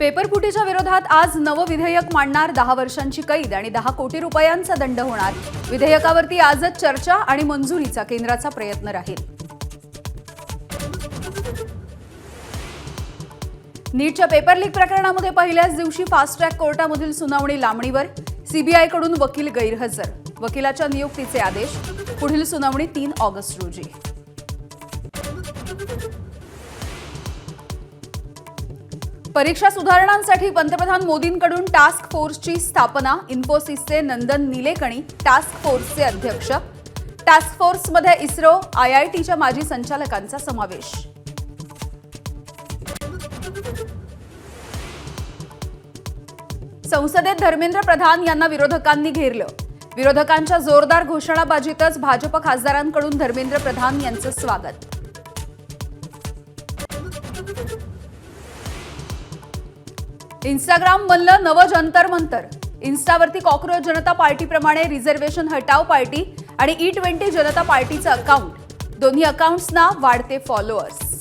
पेपरफुटीच्या विरोधात आज नवं विधेयक मांडणार, 10 वर्षांची कैद आणि 10 कोटी रुपयांचा दंड होणार। विधेयकावरती आजच चर्चा आणि मंजुरीचा केंद्राचा प्रयत्न राहील। नीटच्या पेपर लीक प्रकरणामध्ये पहिल्याच दिवशी फास्ट ट्रॅक कोर्टामधील सुनावणी लांबणीवर। सीबीआयकडून वकील गैरहजर, वकिलाच्या नियुक्तीचे आदेश। पुढील सुनावणी 3 ऑगस्ट रोजी। परीक्षा सुधारणांसाठी पंतप्रधान मोदींकडून टास्क फोर्सची स्थापना। इन्फोसिसचे नंदन निलेकणी टास्क फोर्सचे अध्यक्ष। टास्क फोर्समध्ये इस्रो, आयआयटीच्या माजी संचालकांचा समावेश। संसदेत धर्मेंद्र प्रधान यांना विरोधकांनी घेरलं। विरोधकांच्या जोरदार घोषणाबाजीतच भाजप खासदारांकडून धर्मेंद्र प्रधान यांचं स्वागत। इंस्टाग्राम बनलं नवं जंतर मंतर। इन्स्टावरती कॉकरोच जनता पार्टीप्रमाणे रिझर्वेशन हटाव पार्टी आणि E20 जनता पार्टीचं अकाउंट। दोन्ही अकाउंट्सना वाढते फॉलोअर्स।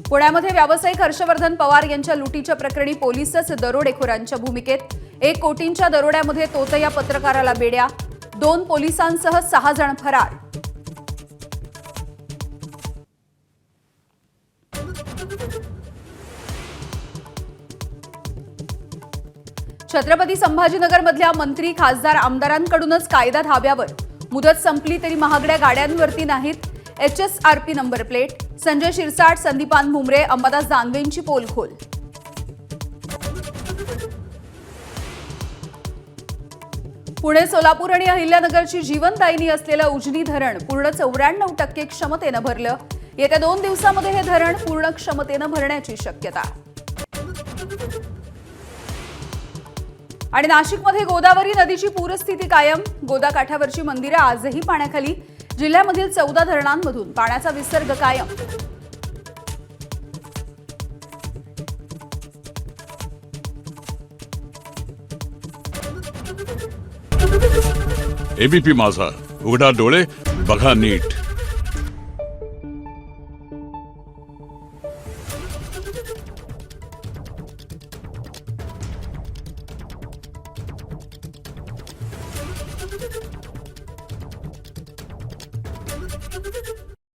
पुण्यामध्ये व्यावसायिक हर्षवर्धन पवार यांच्या लुटीच्या प्रकरणी पोलिसच दरोडेखोरांच्या भूमिकेत। 1 कोटींच्या दरोड्यामध्ये तोतया पत्रकाराला बेड्या। 2 पोलिसांसह 6 जण फरार। छत्रपती संभाजीनगरमधल्या मंत्री, खासदार, आमदारांकडूनच कायदा धाब्यावर। मुदत संपली तरी महागड्या गाड्यांवरती नाहीत HSRP number plate. Sanjay Shirsat, Sandipan Bhumre, Ambadas दानवेंची पोलखोल। पुणे, सोलापूर आणि अहिल्यानगरची जीवनदायिनी असलेलं उजनी धरण पूर्ण 94% क्षमतेनं भरलं। येत्या 2 दिवसांमध्ये हे धरण पूर्ण क्षमतेनं भरण्याची शक्यता। आणि नाशिकमध्ये गोदावरी नदीची पूरस्थिती कायम। गोदाकाठावरची मंदिरं आजही पाण्याखाली। जिल्ह्यामधील 14 धरणांमधून पाण्याचा विसर्ग कायम। एबीपी माझा, उघडा डोळे बघा नीट।